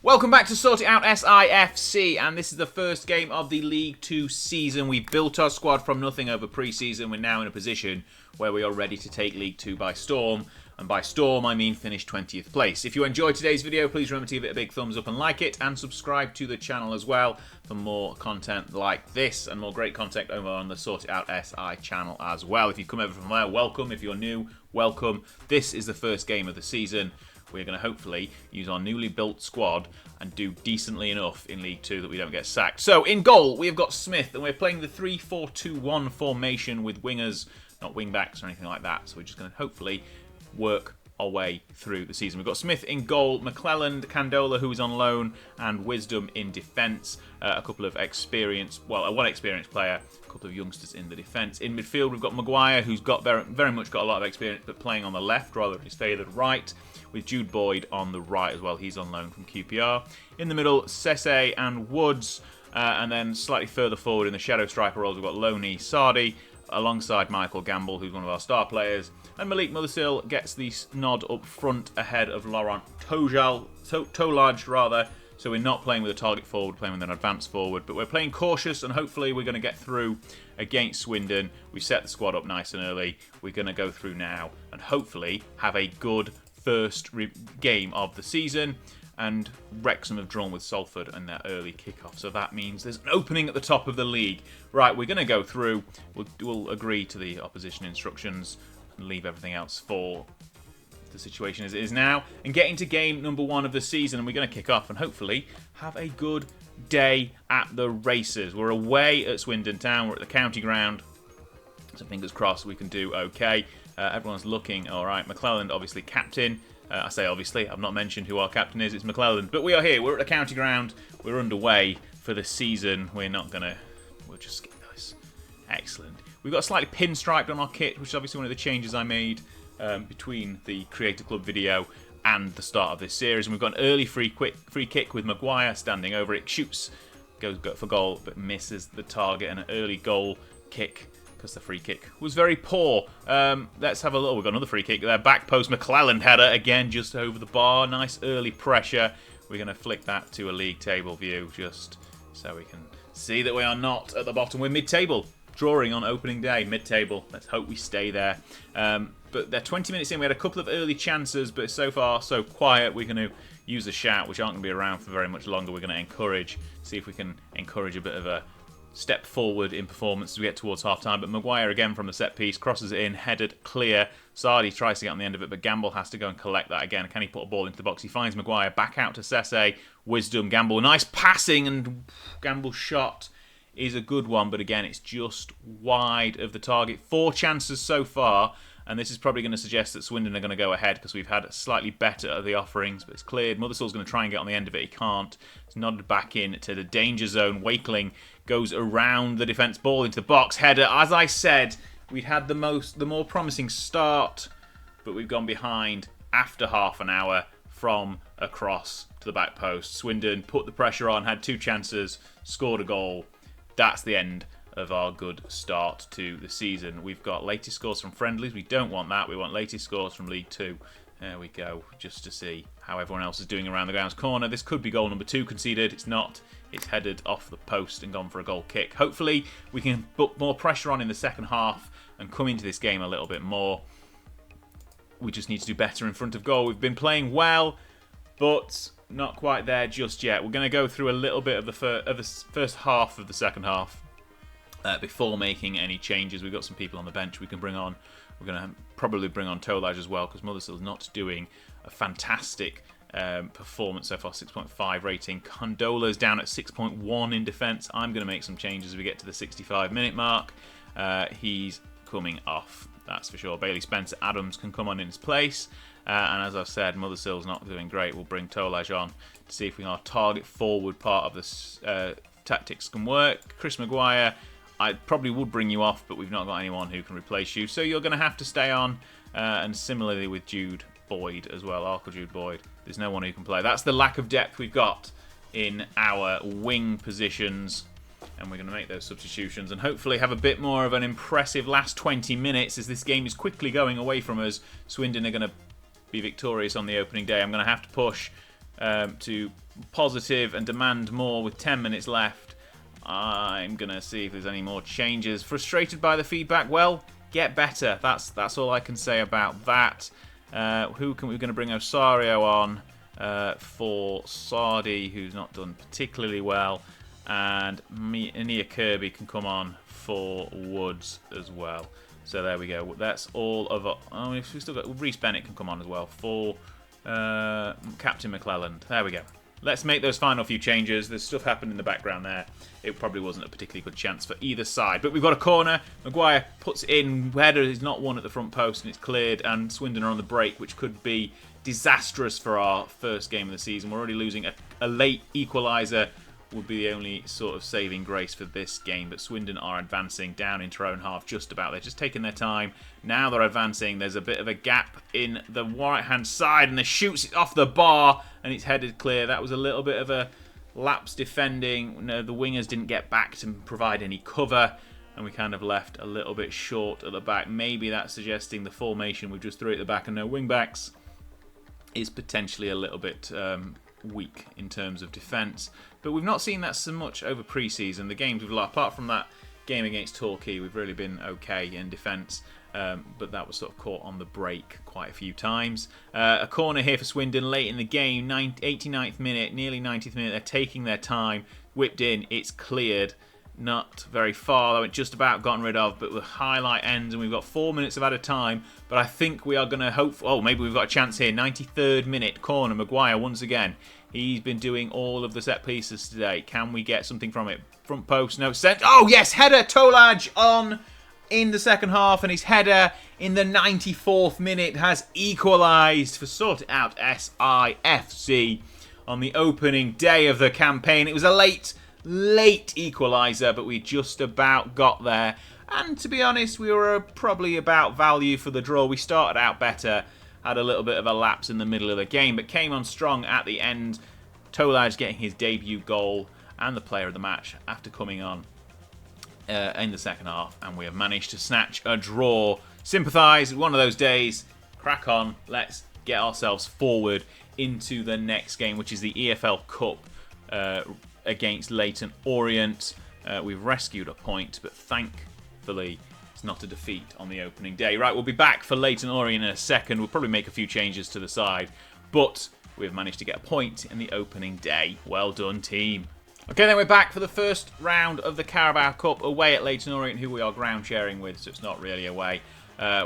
Welcome back to SortitoutSI FC, and this is the first game of the League Two season. We've built our squad from nothing over pre-season. We're now in a position where we are ready to take League Two by storm, and by storm I mean finish 20th place. If you enjoyed today's video, please remember to give it a big thumbs up and like it, and subscribe to the channel as well for more content like this and more great content over on the SortitoutSI channel as well. If you come over from there, welcome. If you're new, welcome. This is the first game of the season. We're going to hopefully use our newly built squad and do decently enough in League Two that we don't get sacked. So in goal, we've got Smith, and we're playing the 3-4-2-1 formation with wingers, not wing backs or anything like that. So we're just going to hopefully work our way through the season. We've got Smith in goal, McClelland, Candola, who is on loan, and Wisdom in defence. A couple of experienced, well, one experienced player, a couple of youngsters in the defence. In midfield, we've got Maguire, who's got very much got a lot of experience, but playing on the left rather than his favoured right, with Jude Boyd on the right as well. He's on loan from QPR. In the middle, Sese and Woods, and then slightly further forward in the shadow striker roles, we've got Loney Sardi, alongside Michael Gamble, who's one of our star players. And Malik Mothersill gets the nod up front ahead of Laurent Tolage, rather. So we're not playing with a target forward, we're playing with an advanced forward. But we're playing cautious, and hopefully we're going to get through against Swindon. We set the squad up nice and early. We're going to go through now and hopefully have a good first game of the season. And Wrexham have drawn with Salford in their early kickoff, so that means there's an opening at the top of the league. Right, we're going to go through. We'll agree to the opposition instructions and leave everything else for the situation as it is now, and get into game number 1 of the season. And we're going to kick off and hopefully have a good day at the races. We're away at Swindon Town. We're at the county ground, so fingers crossed we can do okay. Everyone's looking all right. McClelland, obviously captain. I say obviously, I've not mentioned who our captain is. It's McClelland. But we are here. We're at the county ground. We're underway for the season. We'll just skip this. Excellent. We've got a slightly pinstriped on our kit, which is obviously one of the changes I made between the Creator Club video and the start of this series. And we've got an early free kick with Maguire standing over it. Shoots, goes for goal, but misses the target. And an early goal kick, because the free kick was very poor. Let's have a look. We've got another free kick there. Back post, McClelland header, again just over the bar. Nice early pressure. We're going to flick that to a league table view just so we can see that we are not at the bottom. We're mid-table, drawing on opening day, mid-table. Let's hope we stay there. But they're 20 minutes in. We had a couple of early chances, but so far so quiet. We're going to use a shout, which aren't going to be around for very much longer. We're going to see if we can encourage a bit of a step forward in performance as we get towards half-time. But Maguire again from the set piece, crosses it in, headed clear. Sardi tries to get on the end of it, but Gamble has to go and collect that again. Can he put a ball into the box? He finds Maguire, back out to Sese, Wisdom, Gamble. Nice passing, and Gamble's shot is a good one, but again, it's just wide of the target. 4 chances so far, and this is probably going to suggest that Swindon are going to go ahead because we've had slightly better of the offerings, but it's cleared. Mothersill's going to try and get on the end of it. He can't. It's nodded back in to the danger zone. Wakeling goes around the defence, ball into the box. Header. As I said, we'd had the more promising start, but we've gone behind after half an hour from a cross to the back post. Swindon put the pressure on, had 2 chances, scored a goal. That's the end of our good start to the season. We've got latest scores from friendlies. We don't want that. We want latest scores from League Two. There we go, just to see how everyone else is doing around the grounds corner. This could be goal number 2 conceded. It's not. It's headed off the post and gone for a goal kick. Hopefully, we can put more pressure on in the second half and come into this game a little bit more. We just need to do better in front of goal. We've been playing well, but not quite there just yet. We're going to go through a little bit of the first half of the second half before making any changes. We've got some people on the bench we can bring on. We're going to probably bring on Tolage as well, because Mothersill's not doing a fantastic performance so far. 6.5 rating. Condola's down at 6.1 in defence. I'm going to make some changes as we get to the 65-minute mark. He's coming off, that's for sure. Bailey Spencer Adams can come on in his place. And as I've said, Mothersill's not doing great. We'll bring Tolage on to see if our target forward part of this tactics can work. Chris Maguire, I probably would bring you off, but we've not got anyone who can replace you. So you're going to have to stay on. And similarly with Jude Boyd as well, Arkle Jude Boyd. There's no one who can play. That's the lack of depth we've got in our wing positions. And we're going to make those substitutions and hopefully have a bit more of an impressive last 20 minutes as this game is quickly going away from us. Swindon are going to be victorious on the opening day. I'm going to have to push to positive and demand more with 10 minutes left. I'm going to see if there's any more changes. Frustrated by the feedback? Well, get better. That's all I can say about that. We're going to bring Osario on for Sardi, who's not done particularly well. And Nia Kirby can come on for Woods as well. So there we go. That's all of it. Oh, we've still got Reece Bennett can come on as well for Captain McClelland. There we go. Let's make those final few changes. There's stuff happened in the background there. It probably wasn't a particularly good chance for either side. But we've got a corner. Maguire puts it in. Header is not one at the front post and it's cleared. And Swindon are on the break, which could be disastrous for our first game of the season. We're already losing a late equaliser. Would be the only sort of saving grace for this game. But Swindon are advancing down into their own half just about. They're just taking their time. Now they're advancing. There's a bit of a gap in the right-hand side. And they shoots it off the bar. And it's headed clear. That was a little bit of a lapse defending. No, the wingers didn't get back to provide any cover. And we kind of left a little bit short at the back. Maybe that's suggesting the formation we've just threw at the back and no wing-backs is potentially a little bit weak in terms of defence. But we've not seen that so much over pre-season. The games we've lost, apart from that game against Torquay, we've really been okay in defence. But that was sort of caught on the break quite a few times. A corner here for Swindon late in the game, 89th minute, nearly 90th minute. They're taking their time. Whipped in, it's cleared. Not very far, though, it's just about gotten rid of, but the highlight ends and we've got 4 minutes of added time. But I think we are going to hope... Oh, maybe we've got a chance here. 93rd minute, corner, Maguire once again. He's been doing all of the set pieces today. Can we get something from it? Front post, no sent. Oh, yes, header, Tolaj on in the second half, and his header in the 94th minute has equalised for SortitoutSI FC on the opening day of the campaign. It was a late equaliser, but we just about got there. And to be honest, we were probably about value for the draw. We started out better, had a little bit of a lapse in the middle of the game, but came on strong at the end. Tolaj getting his debut goal and the player of the match after coming on in the second half, and we have managed to snatch a draw. Sympathise, one of those days. Crack on, let's get ourselves forward into the next game, which is the EFL Cup against Leyton Orient. We've rescued a point, but thankfully it's not a defeat on the opening day. Right, we'll be back for Leyton Orient in a second. We'll probably make a few changes to the side, but we've managed to get a point in the opening day. Well done, team. Okay, then we're back for the first round of the Carabao Cup away at Leyton Orient, who we are ground sharing with, so it's not really away.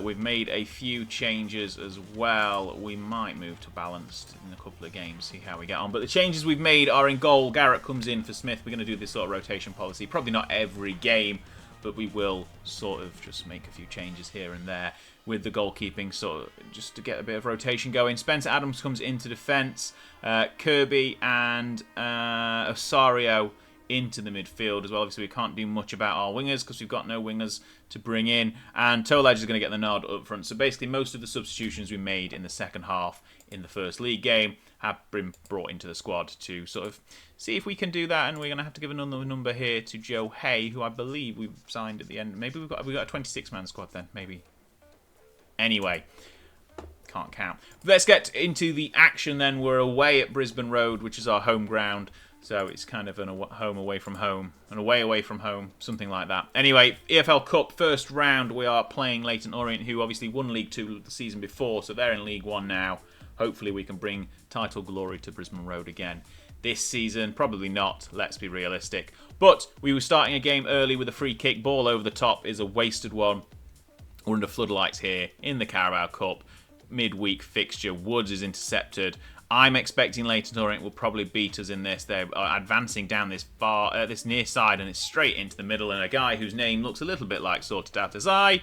We've made a few changes as well. We might move to balanced in a couple of games, see how we get on. But the changes we've made are in goal. Garrett comes in for Smith. We're going to do this sort of rotation policy. Probably not every game, but we will sort of just make a few changes here and there with the goalkeeping, sort of just to get a bit of rotation going. Spencer Adams comes into defence. Kirby and Osario into the midfield as well. Obviously, we can't do much about our wingers because we've got no wingers to bring in. And Tolaj is going to get the nod up front. So basically, most of the substitutions we made in the second half in the first league game have been brought into the squad to sort of see if we can do that. And we're going to have to give another number here to Joe Hay, who I believe we've signed at the end. Maybe we've got a 26-man squad then, maybe. Anyway, can't count. Let's get into the action then. We're away at Brisbane Road, which is our home ground. So it's kind of an home away from home, an away from home, something like that. Anyway, EFL Cup, first round, we are playing Leyton Orient, who obviously won League Two the season before, so they're in League One now. Hopefully we can bring title glory to Brisbane Road again this season. Probably not, let's be realistic. But we were starting a game early with a free kick. Ball over the top is a wasted one. We're under floodlights here in the Carabao Cup. Midweek fixture. Woods is intercepted. I'm expecting Leyton Orient will probably beat us in this. They're advancing down this this near side, and it's straight into the middle. And a guy whose name looks a little bit like SortitoutSI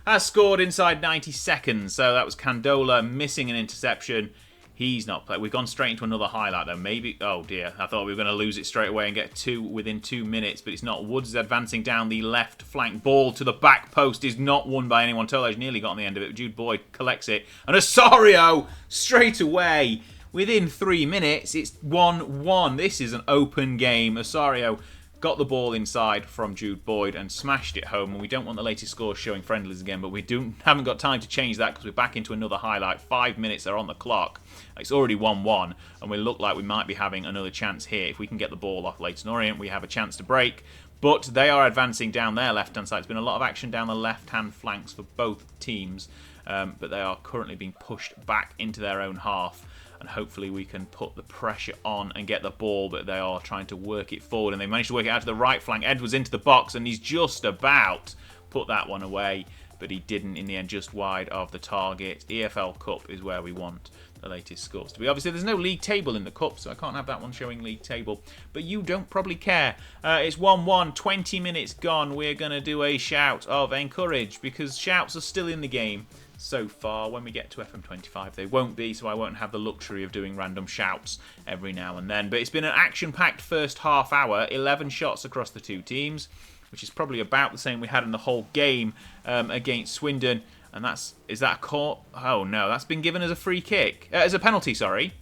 has scored inside 90 seconds. So that was Candola missing an interception. He's not played. We've gone straight into another highlight though. Maybe. Oh dear. I thought we were going to lose it straight away and get two within 2 minutes, but it's not. Woods is advancing down the left flank. Ball to the back post is not won by anyone. Tolaj nearly got on the end of it. Jude Boyd collects it, and Osario straight away. Within 3 minutes, it's 1-1. This is an open game. Osario got the ball inside from Jude Boyd and smashed it home. And we don't want the latest scores showing friendlies again, but we haven't got time to change that because we're back into another highlight. 5 minutes are on the clock. It's already 1-1, and we look like we might be having another chance here. If we can get the ball off Leyton Orient, we have a chance to break. But they are advancing down their left-hand side. There's been a lot of action down the left-hand flanks for both teams, but they are currently being pushed back into their own half. And hopefully we can put the pressure on and get the ball, but they are trying to work it forward. And they managed to work it out to the right flank. Edwards into the box, and he's just about put that one away, but he didn't in the end, just wide of the target. EFL Cup is where we want the latest scores to be. Obviously, there's no league table in the Cup, so I can't have that one showing league table. But you don't probably care. It's 1-1, 20 minutes gone. We're going to do a shout of encourage, because shouts are still in the game. So far, when we get to FM25, they won't be, so I won't have the luxury of doing random shouts every now and then. But it's been an action-packed first half hour, 11 shots across the two teams, which is probably about the same we had in the whole game against Swindon. And is that a caught? Oh no, that's been given as a free kick, as a penalty. Sorry,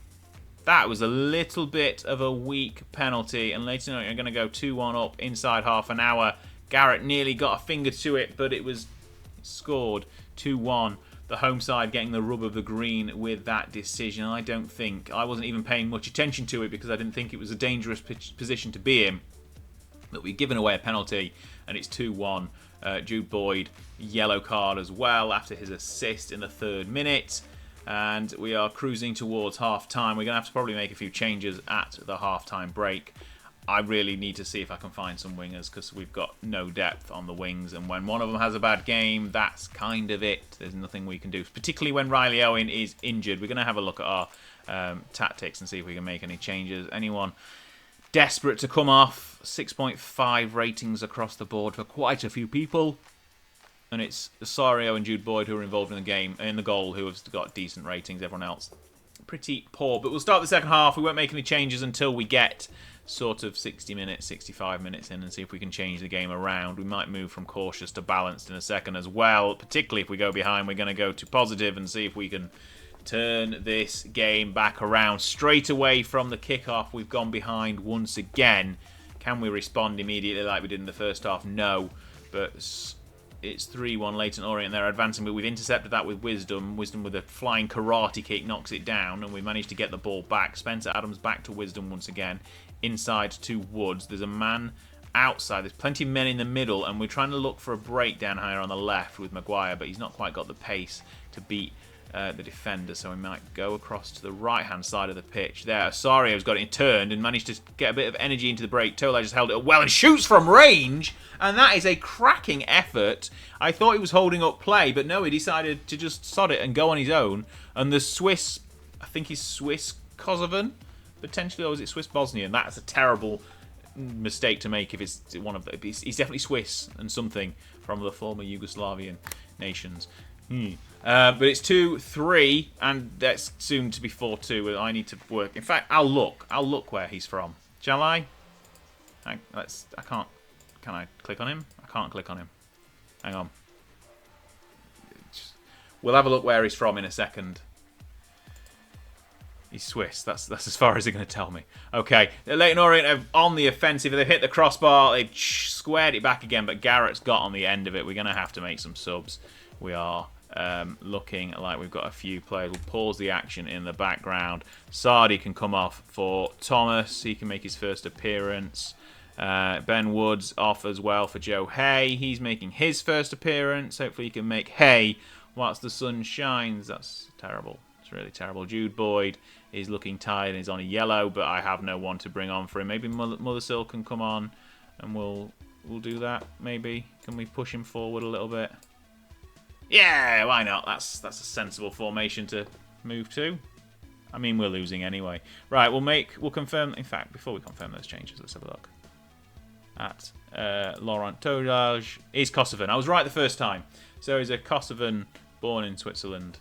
that was a little bit of a weak penalty. And Leyton Orient are going to go 2-1 up inside half an hour. Garrett nearly got a finger to it, but it was scored 2-1. The home side getting the rub of the green with that decision. I wasn't even paying much attention to it because I didn't think it was a dangerous position to be in. But we've given away a penalty, and it's 2-1. Jude Boyd, yellow card as well after his assist in the 3rd minute. And we are cruising towards half-time. We're going to have to probably make a few changes at the half-time break. I really need to see if I can find some wingers because we've got no depth on the wings. And when one of them has a bad game, that's kind of it. There's nothing we can do, particularly when Riley Owen is injured. We're going to have a look at our tactics and see if we can make any changes. Anyone desperate to come off? 6.5 ratings across the board for quite a few people. And it's Osorio and Jude Boyd who are involved in the game, in the goal, who have got decent ratings. Everyone else pretty poor. But we'll start the second half. We won't make any changes until we get sort of 60 minutes, 65 minutes in and see if we can change the game around. We might move from cautious to balanced in a second as well. Particularly if we go behind, we're going to go to positive and see if we can turn this game back around. Straight away from the kickoff, we've gone behind once again. Can we respond immediately like we did in the first half? No. But it's 3-1 Leyton Orient. They're advancing, but we've intercepted that with Wisdom. Wisdom with a flying karate kick knocks it down, and we managed to get the ball back. Spencer Adams back to Wisdom once again. Inside to Woods. There's a man outside. There's plenty of men in the middle, and we're trying to look for a breakdown here on the left with Maguire, but he's not quite got the pace to beat the defender, so we might go across to the right-hand side of the pitch. There, Osario's got it turned and managed to get a bit of energy into the break. Tola just held it well and shoots from range, and that is a cracking effort. I thought he was holding up play, but no, he decided to just sod it and go on his own. And the Swiss, I think he's Swiss Kosovan, potentially, or is it Swiss Bosnian? That's a terrible mistake to make if it's one of the... He's definitely Swiss and something from the former Yugoslavian nations. But it's 2-3, and that's soon to be 4-2. I need to work. In fact, I'll look where he's from. Shall I? I can't. Can I click on him? I can't click on him. Hang on. We'll have a look where he's from in a second. He's Swiss. That's as far as they're going to tell me. Okay, Leyton Orient are on the offensive. They've hit the crossbar. They've squared it back again, but Garrett's got on the end of it. We're going to have to make some subs. We are looking like we've got a few players. We'll pause the action in the background. Sardi can come off for Thomas. He can make his first appearance. Ben Woods off as well for Joe Hay. He's making his first appearance. Hopefully he can make hay whilst the sun shines. That's terrible. It's really terrible. Jude Boyd is looking tired and he's on a yellow, but I have no one to bring on for him. Maybe Mothersill can come on and we'll do that, maybe. Can we push him forward a little bit? Yeah, why not? That's a sensible formation to move to. I mean, we're losing anyway. Right, we'll confirm. In fact, before we confirm those changes, let's have a look. At Laurent Todage is Kosovan. I was right the first time. So he's a Kosovan born in Switzerland.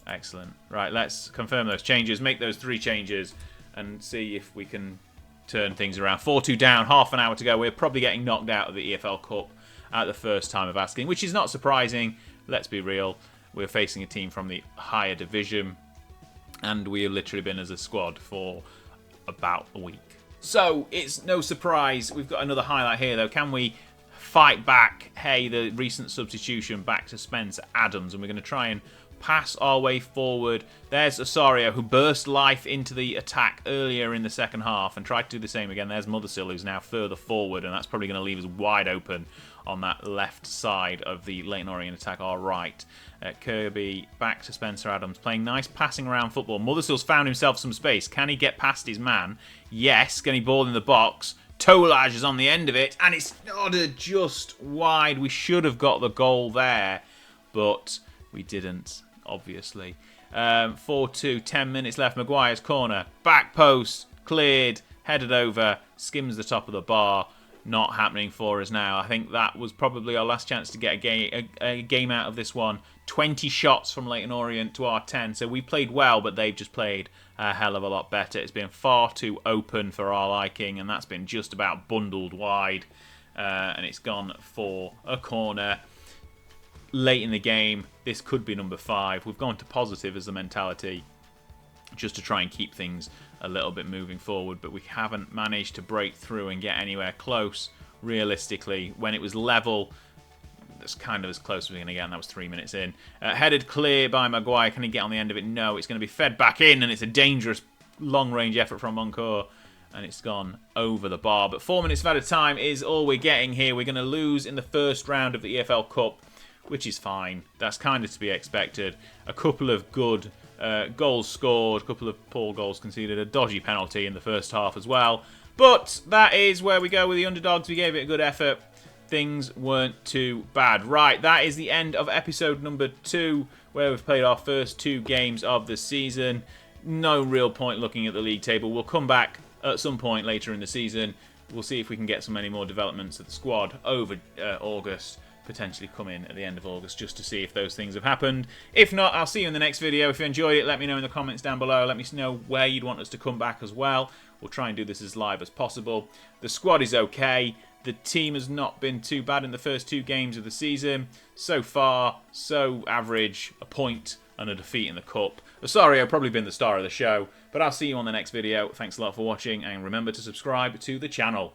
Excellent. Right, let's confirm those changes, make those 3 changes, and see if we can turn things around. 4-2 down, half an hour to go. We're probably getting knocked out of the EFL Cup at the first time of asking, which is not surprising. Let's be real. We're facing a team from the higher division, and we have literally been as a squad for about a week. So, it's no surprise. We've got another highlight here, though. Can we fight back? Hey, the recent substitution back to Spencer Adams. And we're going to try and pass our way forward. There's Osorio, who burst life into the attack earlier in the second half and tried to do the same again. There's Mothersill, who's now further forward, and that's probably going to leave us wide open on that left side of the Leyton Orient attack, our right. Kirby back to Spencer Adams, playing nice passing around football. Mothersill's found himself some space. Can he get past his man? Yes. Can he ball in the box? Tolaj is on the end of it, and it's nodded just wide. We should have got the goal there, but we didn't, obviously. 4-2, 10 minutes left. Maguire's corner. Back post, cleared, headed over, skims the top of the bar. Not happening for us now. I think that was probably our last chance to get a game out of this one. 20 shots from Leyton Orient to our 10. So we played well, but they've just played a hell of a lot better. It's been far too open for our liking, and that's been just about bundled wide. And it's gone for a corner. Late in the game, this could be number 5. We've gone to positive as the mentality, just to try and keep things a little bit moving forward, but we haven't managed to break through and get anywhere close. Realistically, when it was level, that's kind of as close as we're going to get, and that was 3 minutes in. Headed clear by Maguire. Can he get on the end of it? No, it's going to be fed back in, and it's a dangerous long-range effort from Moncourt, and it's gone over the bar. But 4 minutes of added time is all we're getting here. We're going to lose in the first round of the EFL Cup, which is fine. That's kind of to be expected. A couple of good goals scored, a couple of poor goals conceded, a dodgy penalty in the first half as well. But that is where we go with the underdogs. We gave it a good effort. Things weren't too bad. Right, that is the end of episode number 2, where we've played our first 2 games of the season. No real point looking at the league table. We'll come back at some point later in the season. We'll see if we can get some any more developments of the squad over August. Potentially come in at the end of August just to see if those things have happened. If not, I'll see you in the next video. If you enjoyed it, let me know in the comments down below. Let me know where you'd want us to come back as well. We'll try and do this as live as possible. The squad is okay. The team has not been too bad in the first 2 games of the season. So far, so average. A point and a defeat in the cup. Osorio probably been the star of the show. But I'll see you on the next video. Thanks a lot for watching, and remember to subscribe to the channel.